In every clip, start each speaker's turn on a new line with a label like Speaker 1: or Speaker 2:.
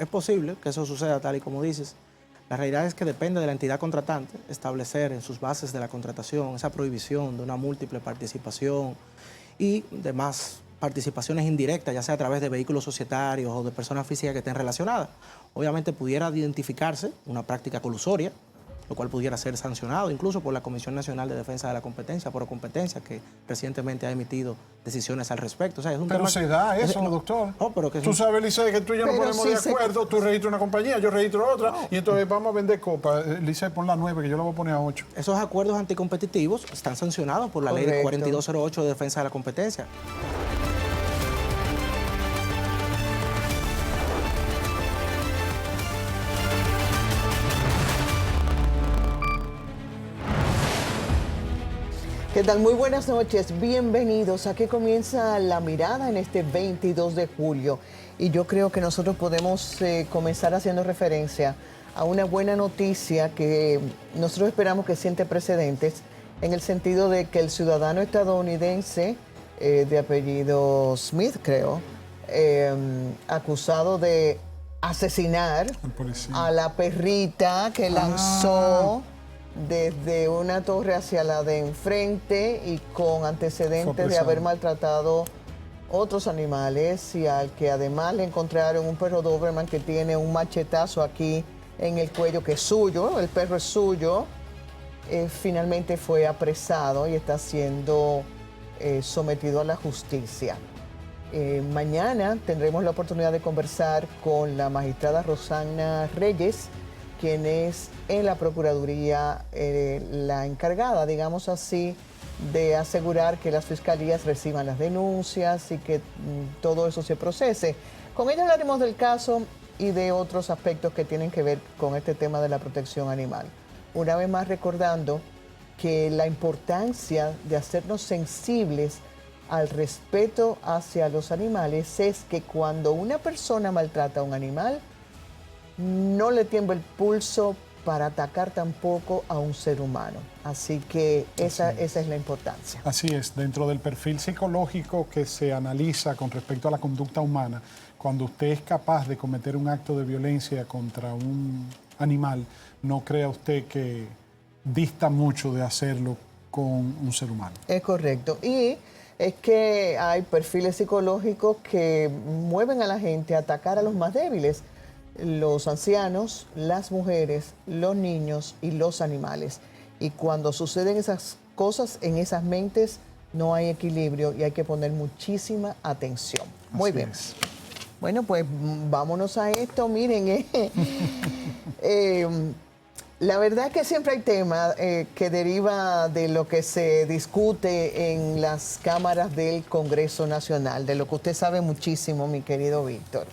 Speaker 1: Es posible que eso suceda tal y como dices. La realidad es que depende de la entidad contratante establecer en sus bases de la contratación esa prohibición de una múltiple participación y demás participaciones indirectas, ya sea a través de vehículos societarios o de personas físicas que estén relacionadas. Obviamente pudiera identificarse una práctica colusoria, lo cual pudiera ser sancionado incluso por la Comisión Nacional de Defensa de la Competencia, por competencia, que recientemente ha emitido decisiones al respecto. O sea, es un
Speaker 2: pero
Speaker 1: tema,
Speaker 2: se da eso, doctor.
Speaker 1: No, pero que
Speaker 2: tú sabes, Licey, que tú y yo no
Speaker 3: Pero
Speaker 2: ponemos
Speaker 3: sí
Speaker 2: de acuerdo. Tú registras una compañía, yo registro otra, y entonces vamos a vender copas. Licey, pon la 9, que yo la voy a poner a 8.
Speaker 1: Esos acuerdos anticompetitivos están sancionados por la Ley
Speaker 3: Correcto.
Speaker 1: 4208 de Defensa de la Competencia.
Speaker 3: ¿Qué tal? Muy buenas noches, bienvenidos. Aquí comienza La Mirada en este 22 de julio. Y yo creo que nosotros podemos comenzar haciendo referencia a una buena noticia que nosotros esperamos que siente precedentes, en el sentido de que el ciudadano estadounidense de apellido Smith, creo, acusado de asesinar a la perrita que lanzó desde una torre hacia la de enfrente y con antecedentes de haber maltratado otros animales, y al que además le encontraron un perro Doberman que tiene un machetazo aquí en el cuello que es suyo, el perro es suyo. Finalmente fue apresado y está siendo sometido a la justicia. Mañana tendremos la oportunidad de conversar con la magistrada Rosana Reyes, quien es en la Procuraduría la encargada, digamos así, de asegurar que las fiscalías reciban las denuncias y que todo eso se procese. Con ella hablaremos del caso y de otros aspectos que tienen que ver con este tema de la protección animal. Una vez más recordando que la importancia de hacernos sensibles al respeto hacia los animales es que cuando una persona maltrata a un animal, no le tiembla el pulso para atacar tampoco a un ser humano. Así que esa es la importancia.
Speaker 2: Así es, dentro del perfil psicológico que se analiza con respecto a la conducta humana, cuando usted es capaz de cometer un acto de violencia contra un animal, no crea usted que dista mucho de hacerlo con un ser humano.
Speaker 3: Es correcto. Y es que hay perfiles psicológicos que mueven a la gente a atacar a los más débiles: los ancianos, las mujeres, los niños y los animales. Y cuando suceden esas cosas en esas mentes, no hay equilibrio y hay que poner muchísima atención. Muy bien. Bueno, pues vámonos a esto. Miren, la verdad es que siempre hay tema que deriva de lo que se discute en las cámaras del Congreso Nacional, de lo que usted sabe muchísimo, mi querido Víctor.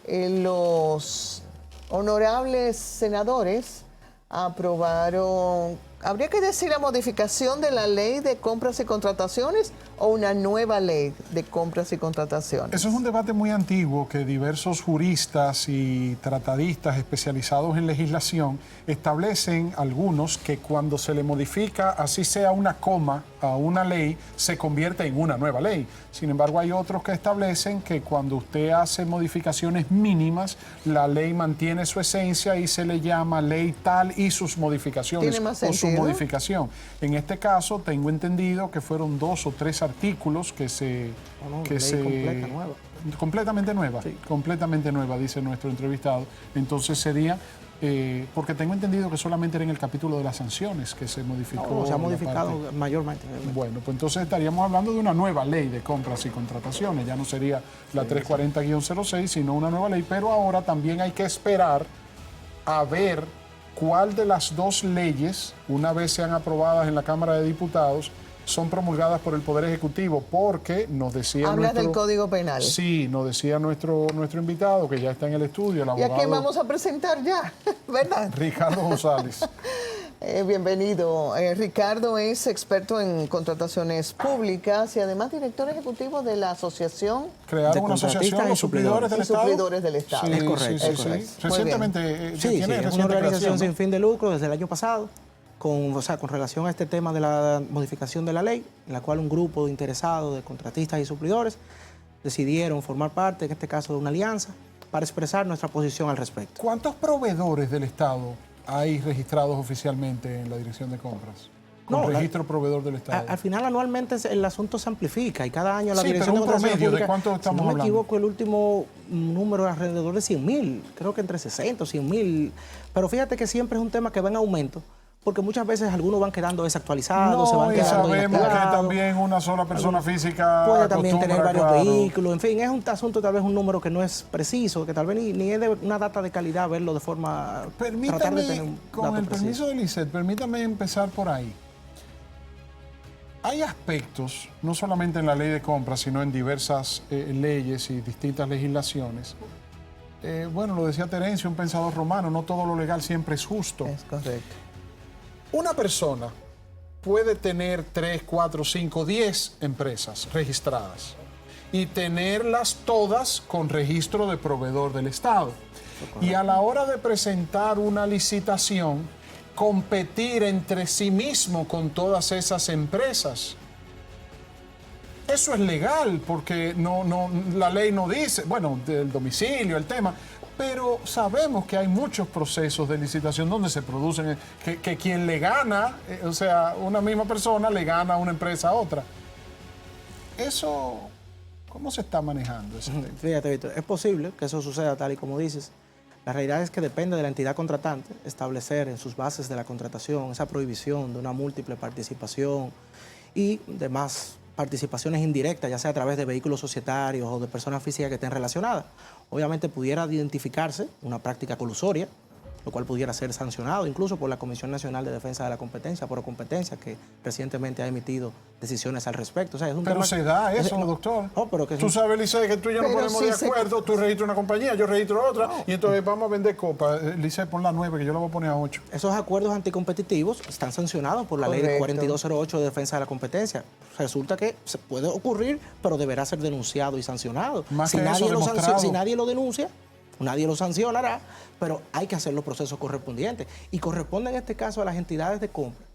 Speaker 3: Los honorables senadores aprobaron, habría que decir, la modificación de la ley de compras y contrataciones o una nueva ley de compras y contrataciones.
Speaker 2: Eso es un debate muy antiguo que diversos juristas y tratadistas especializados en legislación establecen, algunos, que cuando se le modifica, así sea una coma a una ley, se convierte en una nueva ley. Sin embargo, hay otros que establecen que cuando usted hace modificaciones mínimas, la ley mantiene su esencia y se le llama ley tal y sus modificaciones o su modificación. En este caso, tengo entendido que fueron 2 o 3 artículos que se...
Speaker 1: Completa, nueva.
Speaker 2: Completamente nueva,
Speaker 1: sí.
Speaker 2: Completamente nueva, dice nuestro entrevistado. Entonces sería... porque tengo entendido que solamente era en el capítulo de las sanciones que se modificó.
Speaker 1: No, se ha modificado mayormente.
Speaker 2: Bueno, pues entonces estaríamos hablando de una nueva ley de compras y contrataciones. Ya no sería la 340-06, sino una nueva ley. Pero ahora también hay que esperar a ver cuál de las 2 leyes, una vez sean aprobadas en la Cámara de Diputados, son promulgadas por el Poder Ejecutivo, porque nos decía
Speaker 3: Habla del Código Penal.
Speaker 2: Sí, nos decía nuestro invitado, que ya está en el estudio, el abogado...
Speaker 3: ¿Y a quién vamos a presentar ya? ¿Verdad?
Speaker 2: Ricardo González.
Speaker 3: Bienvenido. Ricardo es experto en contrataciones públicas y además director ejecutivo de la asociación...
Speaker 2: Crearon una asociación, los suplidores del Estado.
Speaker 3: Suplidores del Estado.
Speaker 2: Sí,
Speaker 1: Es correcto.
Speaker 2: sí, sí. Recientemente...
Speaker 1: Sí, es una organización sin fin de lucro desde el año pasado, con relación a este tema de la modificación de la ley, en la cual un grupo de interesados, de contratistas y suplidores, decidieron formar parte, en este caso, de una alianza para expresar nuestra posición al respecto.
Speaker 2: ¿Cuántos proveedores del Estado hay registrados oficialmente en la Dirección de Compras? Con registro proveedor del Estado.
Speaker 1: Al final, anualmente el asunto se amplifica y cada año la
Speaker 2: sí,
Speaker 1: Dirección
Speaker 2: pero
Speaker 1: de Contrataciones
Speaker 2: promedio,
Speaker 1: Públicas,
Speaker 2: ¿de cuánto estamos
Speaker 1: si no me
Speaker 2: hablando?
Speaker 1: equivoco, el último número es alrededor de 100.000, creo que entre 60 o 100.000. Pero fíjate que siempre es un tema que va en aumento, porque muchas veces algunos van quedando desactualizados, se van
Speaker 2: y
Speaker 1: quedando
Speaker 2: sabemos que
Speaker 1: inactivados.
Speaker 2: también una sola persona física
Speaker 1: puede también tener varios
Speaker 2: claro.
Speaker 1: vehículos, en fin, es un asunto tal vez un número que no es preciso, que tal vez ni es de una data de calidad verlo de forma... tratar de tener un
Speaker 2: con
Speaker 1: dato
Speaker 2: el
Speaker 1: preciso.
Speaker 2: permiso de Lisset, permítame empezar por ahí. Hay aspectos, no solamente en la ley de compras, sino en diversas leyes y distintas legislaciones. Bueno, lo decía Terencio, un pensador romano, no todo lo legal siempre es justo.
Speaker 3: Es correcto.
Speaker 2: Una persona puede tener 3, 4, 5, 10 empresas registradas y tenerlas todas con registro de proveedor del Estado. Y a la hora de presentar una licitación, competir entre sí mismo con todas esas empresas. Eso es legal porque la ley no dice, bueno, del domicilio, el tema, pero sabemos que hay muchos procesos de licitación donde se producen, que quien le gana, o sea, una misma persona le gana a una empresa a otra. Eso, ¿cómo se está manejando ese tema?
Speaker 1: Fíjate, Víctor, es posible que eso suceda tal y como dices. La realidad es que depende de la entidad contratante establecer en sus bases de la contratación esa prohibición de una múltiple participación y demás participaciones indirectas, ya sea a través de vehículos societarios o de personas físicas que estén relacionadas. Obviamente pudiera identificarse una práctica colusoria, lo cual pudiera ser sancionado incluso por la Comisión Nacional de Defensa de la Competencia, por competencia, que recientemente ha emitido decisiones al respecto. O sea, es un
Speaker 2: pero
Speaker 1: tema,
Speaker 2: se da eso, doctor.
Speaker 1: No, pero que
Speaker 2: tú sabes, Lisset, que tú y yo nos
Speaker 3: Pero
Speaker 2: ponemos
Speaker 3: sí
Speaker 2: de acuerdo, tú registras una compañía, yo registro otra, y entonces vamos a vender copas. Lisset, pon la 9, que yo la voy a poner a 8.
Speaker 1: Esos acuerdos anticompetitivos están sancionados por la ley de 4208 de defensa de la competencia. Resulta que se puede ocurrir, pero deberá ser denunciado y sancionado.
Speaker 2: Más
Speaker 1: Si
Speaker 2: que
Speaker 1: nadie,
Speaker 2: eso,
Speaker 1: si nadie lo denuncia, nadie lo sancionará, pero hay que hacer los procesos correspondientes. Y corresponde en este caso a las entidades de compra,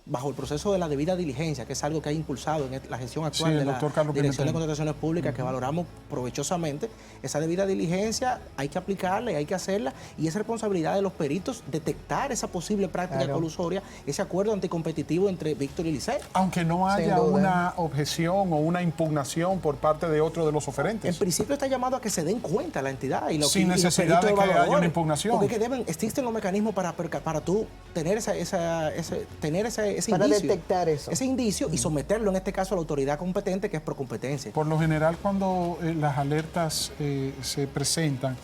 Speaker 1: bajo el proceso de la debida diligencia, que es algo que ha impulsado en la gestión actual de la Dirección de Contrataciones Públicas, que valoramos provechosamente. Esa debida diligencia hay que aplicarla, hay que hacerla, y es responsabilidad de los peritos detectar esa posible práctica colusoria, ese acuerdo anticompetitivo entre Víctor y Lisset.
Speaker 2: Aunque no haya una objeción o una impugnación por parte de otro de los oferentes.
Speaker 1: En principio está llamado a que se den cuenta la entidad y los
Speaker 2: sin necesidad de que haya una impugnación.
Speaker 1: Porque existen los mecanismos para tú tener ese
Speaker 3: para
Speaker 1: indicio,
Speaker 3: detectar eso.
Speaker 1: Ese indicio y someterlo en este caso a la autoridad competente, que es Procompetencia.
Speaker 2: Por lo general, cuando las alertas se presentan,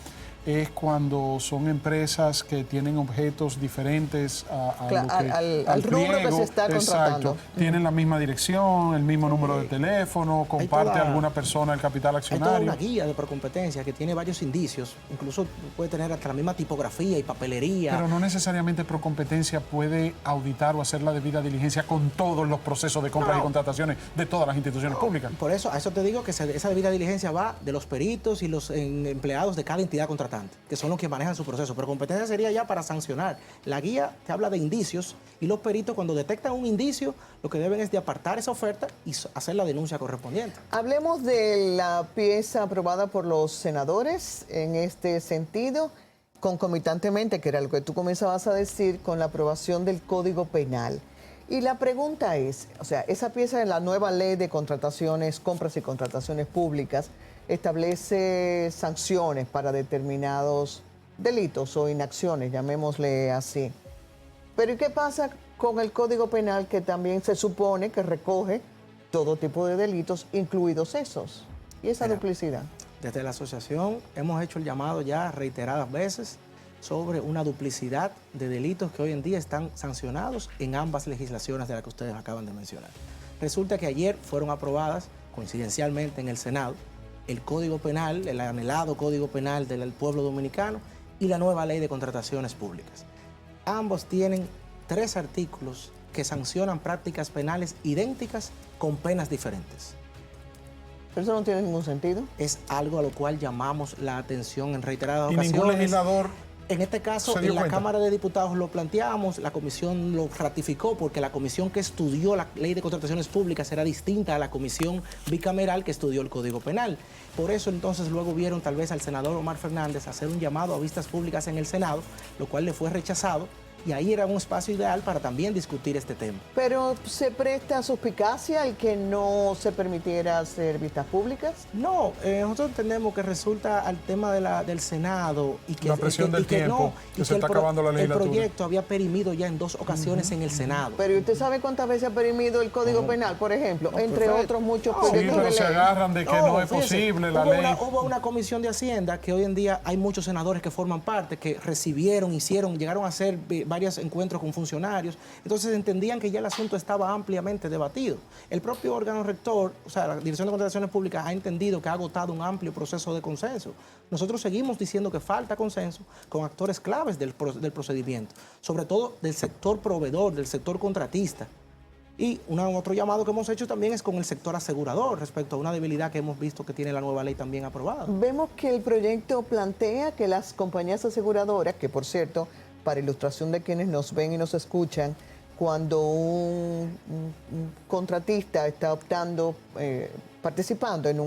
Speaker 2: es cuando son empresas que tienen objetos diferentes
Speaker 3: al rubro que se está contratando.
Speaker 2: Exacto. Tienen la misma dirección, el mismo número de teléfono, comparte alguna persona el capital accionario.
Speaker 1: Hay toda una guía de Procompetencia que tiene varios indicios, incluso puede tener hasta la misma tipografía y papelería.
Speaker 2: Pero no necesariamente Procompetencia puede auditar o hacer la debida diligencia con todos los procesos de compras y contrataciones de todas las instituciones públicas.
Speaker 1: Por eso, a eso te digo que esa debida diligencia va de los peritos y los empleados de cada entidad contratante, que son los que manejan su proceso, pero competencia sería ya para sancionar. La guía te habla de indicios y los peritos, cuando detectan un indicio, lo que deben es de apartar esa oferta y hacer la denuncia correspondiente.
Speaker 3: Hablemos de la pieza aprobada por los senadores en este sentido, concomitantemente, que era lo que tú comenzabas a decir, con la aprobación del Código Penal. Y la pregunta es, o sea, esa pieza de la nueva ley de contrataciones, compras y contrataciones públicas, establece sanciones para determinados delitos o inacciones, llamémosle así. Pero ¿y qué pasa con el Código Penal, que también se supone que recoge todo tipo de delitos, incluidos esos? Y esa duplicidad.
Speaker 1: Desde la asociación hemos hecho el llamado ya reiteradas veces sobre una duplicidad de delitos que hoy en día están sancionados en ambas legislaciones de las que ustedes acaban de mencionar. Resulta que ayer fueron aprobadas, coincidencialmente en el Senado, el Código Penal, el anhelado Código Penal del pueblo dominicano y la nueva Ley de Contrataciones Públicas. Ambos tienen 3 artículos que sancionan prácticas penales idénticas con penas diferentes.
Speaker 3: ¿Pero eso no tiene ningún sentido?
Speaker 1: Es algo a lo cual llamamos la atención en reiteradas
Speaker 2: Y
Speaker 1: ocasiones.
Speaker 2: ningún legislador
Speaker 1: En este caso, en la Cámara de Diputados lo planteamos, la comisión lo ratificó porque la comisión que estudió la ley de contrataciones públicas era distinta a la comisión bicameral que estudió el Código Penal. Por eso entonces luego vieron tal vez al senador Omar Fernández hacer un llamado a vistas públicas en el Senado, lo cual le fue rechazado. Y ahí era un espacio ideal para también discutir este tema.
Speaker 3: ¿Pero se presta suspicacia el que no se permitiera hacer vistas públicas?
Speaker 1: No, nosotros entendemos que resulta al tema del Senado y que
Speaker 2: la presión del tiempo, que se está acabando la legislatura.
Speaker 1: El proyecto había perimido ya en 2 ocasiones en el Senado.
Speaker 3: Pero ¿usted sabe cuántas veces ha perimido el Código Penal, por ejemplo? Entre otros muchos proyectos
Speaker 2: de ley.
Speaker 3: Sí,
Speaker 2: pero se agarran de que no es posible la ley.
Speaker 1: Hubo una comisión de Hacienda que hoy en día hay muchos senadores que forman parte, que recibieron, llegaron a hacer varios encuentros con funcionarios, entonces entendían que ya el asunto estaba ampliamente debatido. El propio órgano rector, o sea, la Dirección de Contrataciones Públicas, ha entendido que ha agotado un amplio proceso de consenso. Nosotros seguimos diciendo que falta consenso con actores claves del procedimiento, sobre todo del sector proveedor, del sector contratista. Y otro llamado que hemos hecho también es con el sector asegurador respecto a una debilidad que hemos visto que tiene la nueva ley también aprobada.
Speaker 3: Vemos que el proyecto plantea que las compañías aseguradoras, que por cierto, para ilustración de quienes nos ven y nos escuchan, cuando un contratista está optando, participando en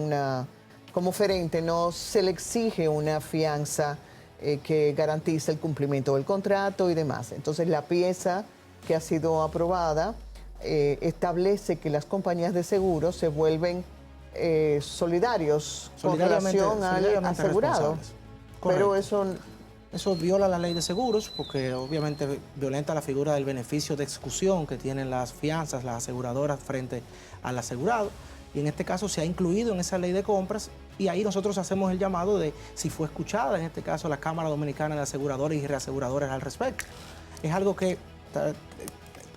Speaker 3: como oferente, no se le exige una fianza que garantice el cumplimiento del contrato y demás. Entonces la pieza que ha sido aprobada establece que las compañías de seguros se vuelven solidarios con relación al asegurado. Pero
Speaker 1: eso viola la ley de seguros porque obviamente violenta la figura del beneficio de exclusión que tienen las fianzas, las aseguradoras frente al asegurado. Y en este caso se ha incluido en esa ley de compras y ahí nosotros hacemos el llamado de si fue escuchada, en este caso la Cámara Dominicana de Aseguradores y Reaseguradores al respecto. Es algo que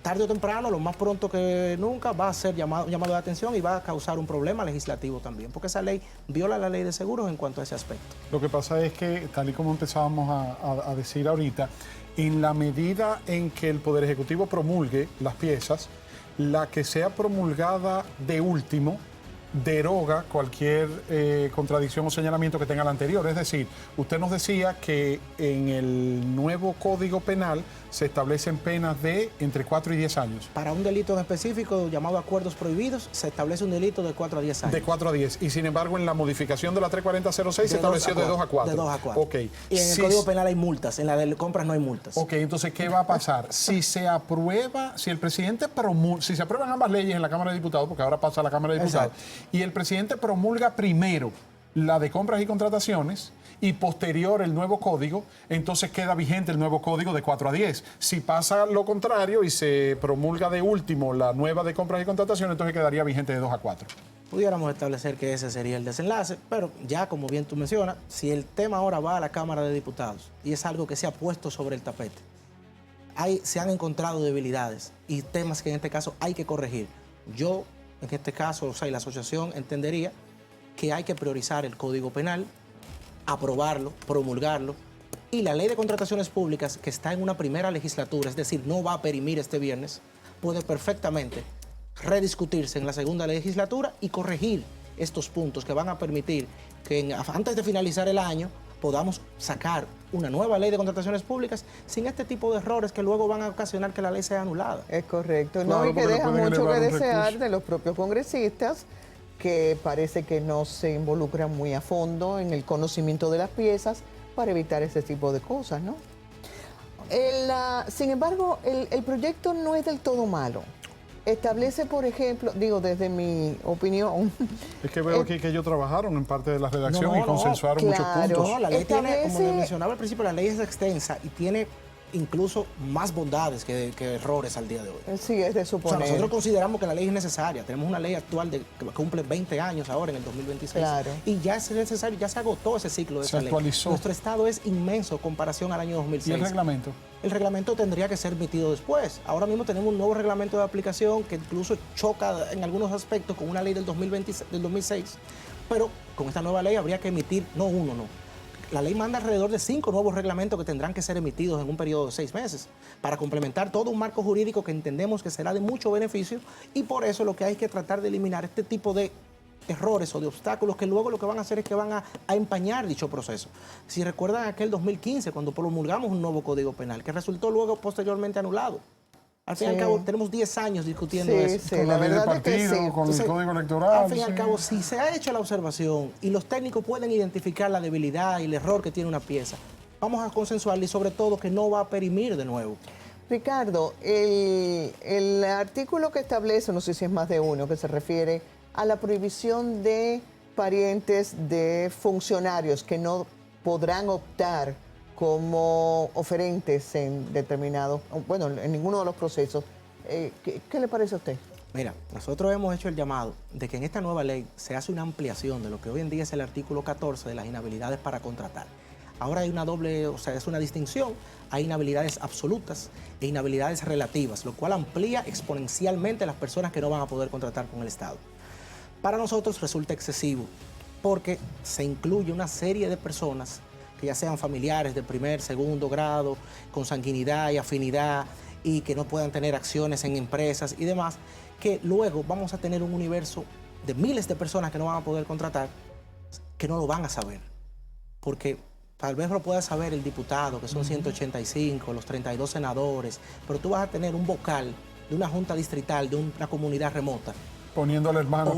Speaker 1: tarde o temprano, lo más pronto que nunca, va a ser llamado de atención y va a causar un problema legislativo también, porque esa ley viola la ley de seguros en cuanto a ese aspecto.
Speaker 2: Lo que pasa es que, tal y como empezábamos a decir ahorita, en la medida en que el Poder Ejecutivo promulgue las piezas, la que sea promulgada de último deroga cualquier contradicción o señalamiento que tenga la anterior. Es decir, usted nos decía que en el nuevo Código Penal se establecen penas de entre 4 y 10 años.
Speaker 1: Para un delito en específico llamado acuerdos prohibidos, se establece un delito de 4 a 10 años.
Speaker 2: De 4 a 10. Y sin embargo, en la modificación de la 34006 se estableció de 2 a 4.
Speaker 1: De 2 a 4.
Speaker 2: Ok.
Speaker 1: Y en el Código Penal hay multas, en la de compras no hay multas.
Speaker 2: Ok, entonces, ¿qué va a pasar? Si se aprueba, si el presidente promulga, si se aprueban ambas leyes en la Cámara de Diputados, porque ahora pasa a la Cámara de Diputados, y el presidente promulga primero la de compras y contrataciones y posterior el nuevo código, entonces queda vigente el nuevo código de 4 a 10. Si pasa lo contrario y se promulga de último la nueva de compras y contrataciones, entonces quedaría vigente de 2 a 4.
Speaker 1: Pudiéramos establecer que ese sería el desenlace, pero ya como bien tú mencionas, si el tema ahora va a la Cámara de Diputados y es algo que se ha puesto sobre el tapete, se han encontrado debilidades y temas que en este caso hay que corregir. Yo, en este caso, o sea, y la asociación entendería que hay que priorizar el Código Penal, aprobarlo, promulgarlo, y la Ley de Contrataciones Públicas, que está en una primera legislatura, es decir, no va a perimir este viernes, puede perfectamente rediscutirse en la segunda legislatura y corregir estos puntos que van a permitir que antes de finalizar el año podamos sacar una nueva ley de contrataciones públicas sin este tipo de errores que luego van a ocasionar que la ley sea anulada.
Speaker 3: Es correcto.
Speaker 2: Claro,
Speaker 3: no, y que deja mucho que desear
Speaker 2: recurso
Speaker 3: de los propios congresistas, que parece que no se involucran muy a fondo en el conocimiento de las piezas para evitar ese tipo de cosas, ¿no? Sin embargo, el proyecto no es del todo malo. Establece, por ejemplo, digo desde mi opinión...
Speaker 2: Es que veo aquí que ellos trabajaron en parte de la redacción y consensuaron muchos puntos.
Speaker 1: No, la ley tiene, como mencionaba al principio, la ley es extensa y tiene incluso más bondades que errores al día de hoy.
Speaker 3: Sí, es de suponer.
Speaker 1: O sea, nosotros consideramos que la ley es necesaria. Tenemos una ley actual que cumple 20 años ahora en el 2026.
Speaker 3: Claro.
Speaker 1: Y ya es necesario, ya se agotó ese ciclo de esa ley.
Speaker 2: Se actualizó.
Speaker 1: Nuestro estado es inmenso en comparación al año 2006.
Speaker 2: ¿Y el reglamento?
Speaker 1: El reglamento tendría que ser emitido después. Ahora mismo tenemos un nuevo reglamento de aplicación que incluso choca en algunos aspectos con una ley del 2006, pero con esta nueva ley habría que emitir, no uno, no. La ley manda alrededor de 5 nuevos reglamentos que tendrán que ser emitidos en un periodo de 6 meses para complementar todo un marco jurídico que entendemos que será de mucho beneficio y por eso lo que hay que tratar de eliminar este tipo de errores o de obstáculos que luego lo que van a hacer es que van a empañar dicho proceso. Si recuerdan aquel 2015, cuando promulgamos un nuevo Código Penal, que resultó luego posteriormente anulado. Al fin y al cabo, tenemos 10 años discutiendo eso.
Speaker 2: Con la ley de partido, con el Código Electoral.
Speaker 1: Al fin y al cabo, si se ha hecho la observación y los técnicos pueden identificar la debilidad y el error que tiene una pieza, vamos a consensuarla y sobre todo que no va a perimir de nuevo.
Speaker 3: Ricardo, el artículo que establece, no sé si es más de uno, que se refiere a la prohibición de parientes de funcionarios que no podrán optar como oferentes en determinado, bueno, en ninguno de los procesos. ¿Qué le parece a usted?
Speaker 1: Mira, nosotros hemos hecho el llamado de que en esta nueva ley se hace una ampliación de lo que hoy en día es el artículo 14 de las inhabilidades para contratar. Ahora hay una doble, o sea, es una distinción, hay inhabilidades absolutas e inhabilidades relativas, lo cual amplía exponencialmente las personas que no van a poder contratar con el Estado. Para nosotros resulta excesivo porque se incluye una serie de personas que ya sean familiares de primer, segundo grado, con sanguinidad y afinidad y que no puedan tener acciones en empresas y demás, que luego vamos a tener un universo de miles de personas que no van a poder contratar, que no lo van a saber. Porque tal vez lo pueda saber el diputado, que son 185, los 32 senadores, pero tú vas a tener un vocal de una junta distrital, de una comunidad remota,
Speaker 2: poniéndole hermano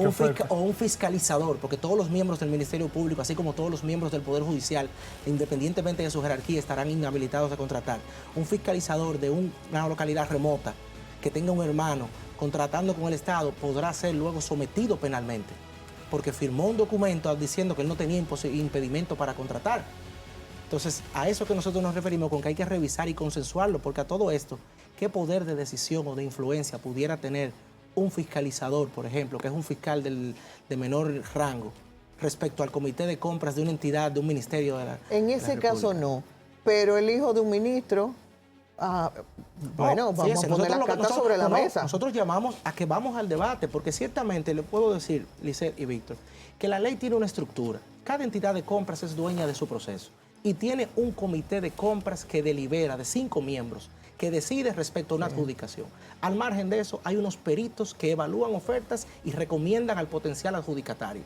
Speaker 1: o un fiscalizador, porque todos los miembros del Ministerio Público, así como todos los miembros del Poder Judicial, independientemente de su jerarquía, estarán inhabilitados a contratar. Un fiscalizador de una localidad remota que tenga un hermano contratando con el Estado podrá ser luego sometido penalmente, porque firmó un documento diciendo que él no tenía impedimento para contratar. Entonces, a eso que nosotros nos referimos con que hay que revisar y consensuarlo, porque a todo esto, ¿qué poder de decisión o de influencia pudiera tener un fiscalizador, por ejemplo, que es un fiscal de menor rango, respecto al comité de compras de una entidad, de un ministerio de la
Speaker 3: En ese caso no, pero el hijo de un ministro, bueno, vamos a poner las cartas sobre la mesa.
Speaker 1: Nosotros llamamos a que vamos al debate, porque ciertamente le puedo decir, Lisette y Víctor, que la ley tiene una estructura. Cada entidad de compras es dueña de su proceso y tiene un comité de compras que delibera de 5 miembros, que decide respecto a una adjudicación. Al margen de eso, hay unos peritos que evalúan ofertas y recomiendan al potencial adjudicatario.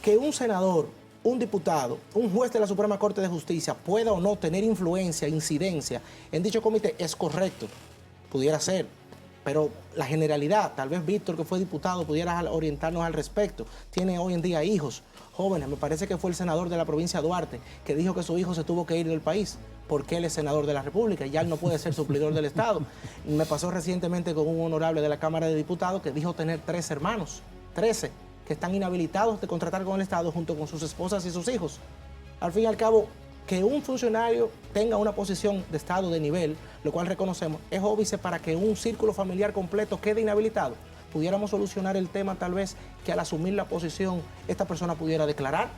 Speaker 1: Que un senador, un diputado, un juez de la Suprema Corte de Justicia pueda o no tener influencia, incidencia en dicho comité es correcto, pudiera ser, pero la generalidad, tal vez Víctor, que fue diputado, pudiera orientarnos al respecto. Tiene hoy en día hijos jóvenes, me parece que fue el senador de la provincia de Duarte, que dijo que su hijo se tuvo que ir del país porque él es senador de la República y ya él no puede ser suplidor del Estado. Me pasó recientemente con un honorable de la Cámara de Diputados que dijo tener 3 hermanos, 13, que están inhabilitados de contratar con el Estado junto con sus esposas y sus hijos. Al fin y al cabo, que un funcionario tenga una posición de Estado de nivel, lo cual reconocemos, es óbice para que un círculo familiar completo quede inhabilitado. Pudiéramos solucionar el tema tal vez que al asumir la posición esta persona pudiera declarar: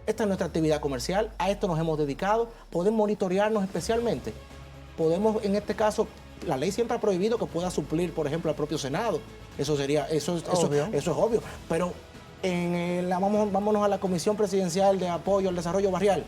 Speaker 1: esta es nuestra actividad comercial, a esto nos hemos dedicado, podemos monitorearnos especialmente. Podemos, en este caso, la ley siempre ha prohibido que pueda suplir, por ejemplo, al propio Senado. Eso es obvio. Pero vámonos a la Comisión Presidencial de Apoyo al Desarrollo Barrial.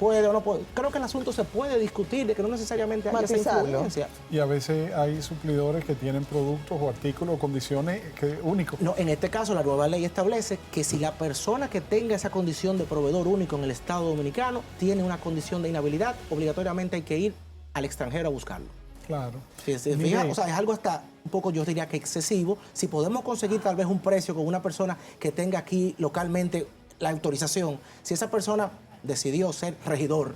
Speaker 1: ¿Puede o no puede? Creo que el asunto se puede discutir, de que no necesariamente haya esa influencia.
Speaker 2: Y a veces hay suplidores que tienen productos o artículos o condiciones únicos.
Speaker 1: No, en este caso la nueva ley establece que si la persona que tenga esa condición de proveedor único en el Estado Dominicano tiene una condición de inhabilidad, obligatoriamente hay que ir al extranjero a buscarlo.
Speaker 2: Claro.
Speaker 1: Si se fija, o sea, es algo hasta un poco, yo diría que excesivo. Si podemos conseguir tal vez un precio con una persona que tenga aquí localmente la autorización, si esa persona decidió ser regidor,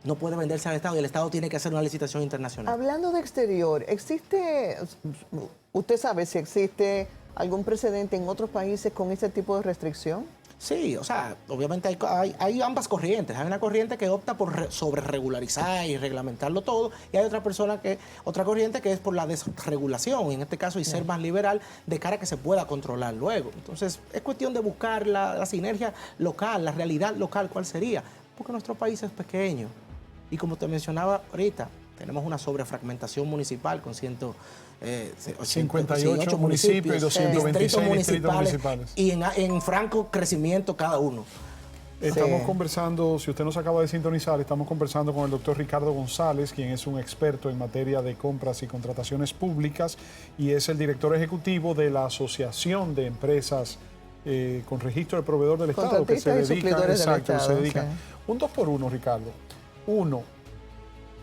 Speaker 1: no puede venderse al Estado y el Estado tiene que hacer una licitación internacional.
Speaker 3: Hablando de exterior, ¿usted sabe si existe algún precedente en otros países con este tipo de restricción?
Speaker 1: Sí, o sea, obviamente hay ambas corrientes. Hay una corriente que opta por sobreregularizar y reglamentarlo todo, y hay otra corriente que es por la desregulación, en este caso, y ser más liberal de cara a que se pueda controlar luego. Entonces, es cuestión de buscar la sinergia local, la realidad local, ¿cuál sería? Porque nuestro país es pequeño. Y como te mencionaba ahorita, tenemos una sobrefragmentación municipal con
Speaker 2: 58 municipios y 226 distritos municipales.
Speaker 1: Y en franco crecimiento cada uno.
Speaker 2: Estamos conversando, si usted nos acaba de sintonizar, estamos conversando con el doctor Ricardo González, quien es un experto en materia de compras y contrataciones públicas y es el director ejecutivo de la Asociación de Empresas con Registro de Proveedor del Estado, que se dedica, exacto, se dedica. Sí. Un 2 por 1, Ricardo. Uno,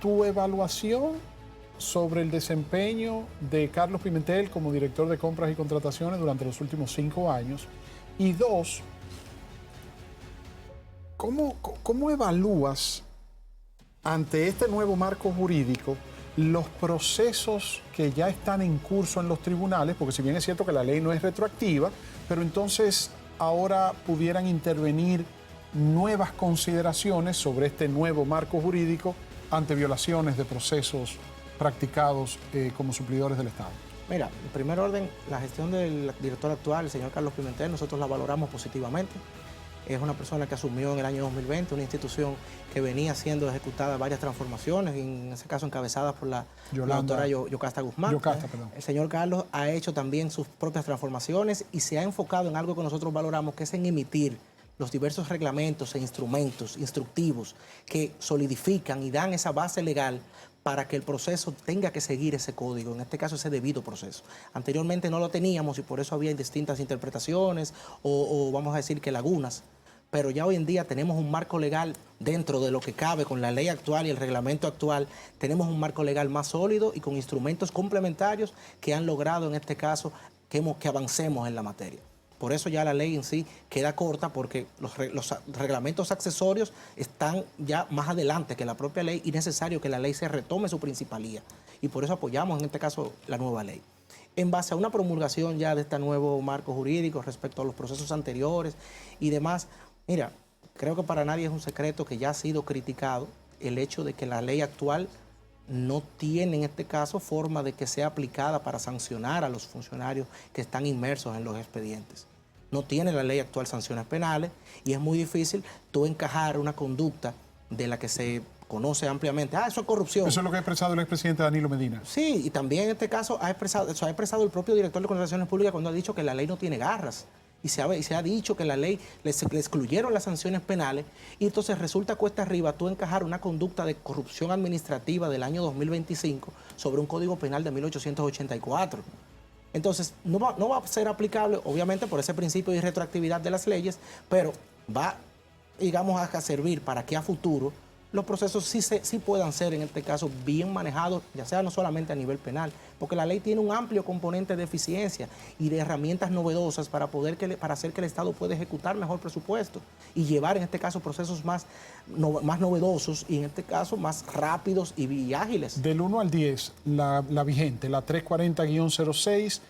Speaker 2: tu evaluación sobre el desempeño de Carlos Pimentel como director de compras y contrataciones durante los últimos 5 años. Y 2, ¿cómo evalúas ante este nuevo marco jurídico los procesos que ya están en curso en los tribunales? Porque si bien es cierto que la ley no es retroactiva, pero entonces ahora pudieran intervenir nuevas consideraciones sobre este nuevo marco jurídico ante violaciones de procesos practicados como suplidores del Estado.
Speaker 1: Mira, en primer orden, la gestión del director actual, el señor Carlos Pimentel, nosotros la valoramos positivamente. Es una persona que asumió en el año 2020 una institución que venía siendo ejecutada varias transformaciones, en ese caso encabezadas por la doctora Yocasta Guzmán. El señor Carlos ha hecho también sus propias transformaciones y se ha enfocado en algo que nosotros valoramos, que es en emitir los diversos reglamentos e instrumentos instructivos que solidifican y dan esa base legal para que el proceso tenga que seguir ese código, en este caso ese debido proceso. Anteriormente no lo teníamos y por eso había distintas interpretaciones o vamos a decir que lagunas, pero ya hoy en día tenemos un marco legal dentro de lo que cabe con la ley actual y el reglamento actual, tenemos un marco legal más sólido y con instrumentos complementarios que han logrado en este caso que avancemos en la materia. Por eso ya la ley en sí queda corta porque los reglamentos accesorios están ya más adelante que la propia ley y es necesario que la ley se retome su principalía. Y por eso apoyamos en este caso la nueva ley. En base a una promulgación ya de este nuevo marco jurídico respecto a los procesos anteriores y demás, mira, creo que para nadie es un secreto que ya ha sido criticado el hecho de que la ley actual no tiene en este caso forma de que sea aplicada para sancionar a los funcionarios que están inmersos en los expedientes. No tiene la ley actual sanciones penales y es muy difícil tú encajar una conducta de la que se conoce ampliamente. Eso es corrupción.
Speaker 2: Eso es lo que ha expresado el expresidente Danilo Medina.
Speaker 1: Sí, y también en este caso ha expresado el propio director de Contrataciones Públicas cuando ha dicho que la ley no tiene garras. Y se ha dicho que la ley le excluyeron las sanciones penales y entonces resulta cuesta arriba tú encajar una conducta de corrupción administrativa del año 2025 sobre un código penal de 1884. Entonces no va a ser aplicable obviamente por ese principio de irretroactividad de las leyes, pero va, digamos, a servir para que a futuro los procesos sí puedan ser, en este caso, bien manejados, ya sea no solamente a nivel penal, porque la ley tiene un amplio componente de eficiencia y de herramientas novedosas para hacer que el Estado pueda ejecutar mejor presupuesto y llevar, en este caso, procesos más novedosos y, en este caso, más rápidos y ágiles.
Speaker 2: Del 1 al 10, la vigente, la 340-06,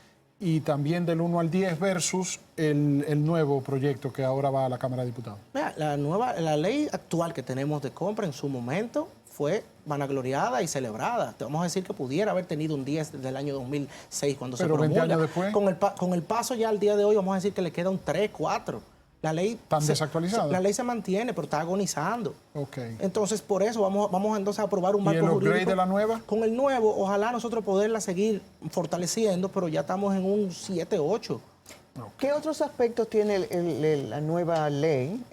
Speaker 2: y también del 1 al 10 versus el nuevo proyecto que ahora va a la Cámara de Diputados.
Speaker 1: Mira, la ley actual que tenemos de compra en su momento fue vanagloriada y celebrada. Te vamos a decir que pudiera haber tenido un 10 desde el año 2006 cuando se promulga.
Speaker 2: 20 años después.
Speaker 1: Con el paso ya al día de hoy vamos a decir que le queda un 3, 4. La ley
Speaker 2: ¿Tan desactualizada?
Speaker 1: La ley se mantiene, pero está agonizando.
Speaker 2: Okay.
Speaker 1: Entonces, por eso vamos entonces a aprobar un marco jurídico.
Speaker 2: ¿Y el upgrade de la nueva?
Speaker 1: Con el nuevo, ojalá nosotros poderla seguir fortaleciendo, pero ya estamos en un 7, 8.
Speaker 3: Okay. ¿Qué otros aspectos tiene la nueva ley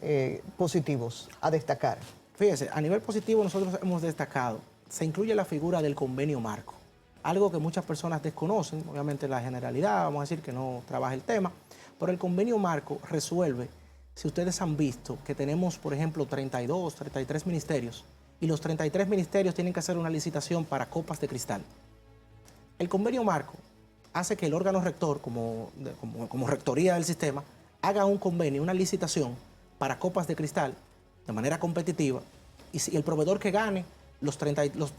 Speaker 3: positivos a destacar?
Speaker 1: Fíjese, a nivel positivo nosotros hemos destacado, se incluye la figura del convenio marco, algo que muchas personas desconocen, obviamente la generalidad, vamos a decir que no trabaja el tema, pero el convenio marco resuelve. Si ustedes han visto que tenemos, por ejemplo, 32, 33 ministerios y los 33 ministerios tienen que hacer una licitación para copas de cristal. El convenio marco hace que el órgano rector, como rectoría del sistema, haga un convenio, una licitación para copas de cristal de manera competitiva y si el proveedor que gane, los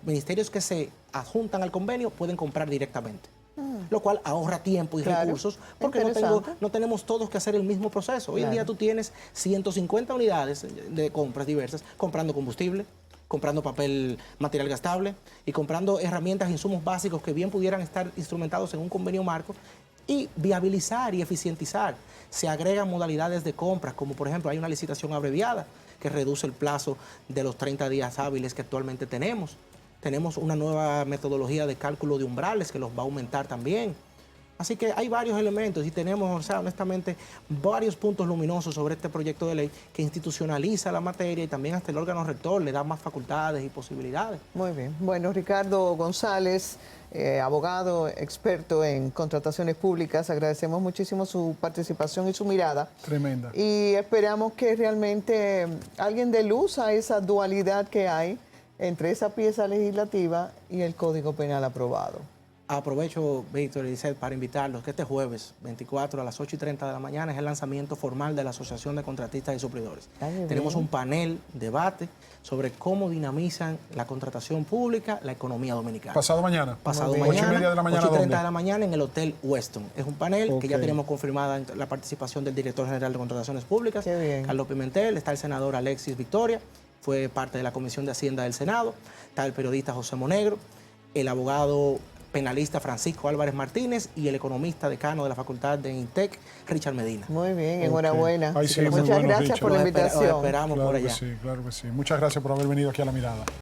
Speaker 1: ministerios que se adjuntan al convenio pueden comprar directamente. Lo cual ahorra tiempo y recursos porque no tenemos todos que hacer el mismo proceso. Hoy en día tú tienes 150 unidades de compras diversas, comprando combustible, comprando papel, material gastable y comprando herramientas, insumos básicos que bien pudieran estar instrumentados en un convenio marco y viabilizar y eficientizar. Se agregan modalidades de compras, como por ejemplo hay una licitación abreviada que reduce el plazo de los 30 días hábiles que actualmente tenemos. Tenemos una nueva metodología de cálculo de umbrales que los va a aumentar también. Así que hay varios elementos y tenemos, o sea, honestamente, varios puntos luminosos sobre este proyecto de ley que institucionaliza la materia y también hasta el órgano rector le da más facultades y posibilidades.
Speaker 3: Muy bien. Bueno, Ricardo González, abogado, experto en contrataciones públicas, agradecemos muchísimo su participación y su mirada.
Speaker 2: Tremenda.
Speaker 3: Y esperamos que realmente alguien dé luz a esa dualidad que hay entre esa pieza legislativa y el Código Penal aprobado.
Speaker 1: Aprovecho, Víctor y Lisset, para invitarlos que este jueves 24 a las 8:30 de la mañana es el lanzamiento formal de la Asociación de Contratistas y Suplidores. Tenemos un panel, debate sobre cómo dinamizan la contratación pública, la economía dominicana.
Speaker 2: Pasado mañana.
Speaker 1: Pasado mañana,
Speaker 2: 8:30 de la mañana.
Speaker 1: 8:30 de la mañana en el Hotel Weston. Es un panel que ya
Speaker 2: Ok.
Speaker 1: tenemos confirmada la participación del director general de Contrataciones Públicas,
Speaker 3: Qué bien.
Speaker 1: Carlos Pimentel, está el senador Alexis Victoria, fue parte de la Comisión de Hacienda del Senado, está el periodista José Monegro, el abogado penalista Francisco Álvarez Martínez y el economista decano de la Facultad de INTEC, Richard Medina.
Speaker 3: Muy bien,
Speaker 2: Ok.
Speaker 3: enhorabuena.
Speaker 2: Ay, sí, muy
Speaker 3: Muchas
Speaker 2: bueno,
Speaker 3: gracias
Speaker 2: Richard.
Speaker 3: por la
Speaker 1: Los
Speaker 3: invitación.
Speaker 1: esperamos
Speaker 2: Claro
Speaker 1: por
Speaker 2: que
Speaker 1: allá.
Speaker 2: sí, claro que sí. Muchas gracias por haber venido aquí a La Mirada.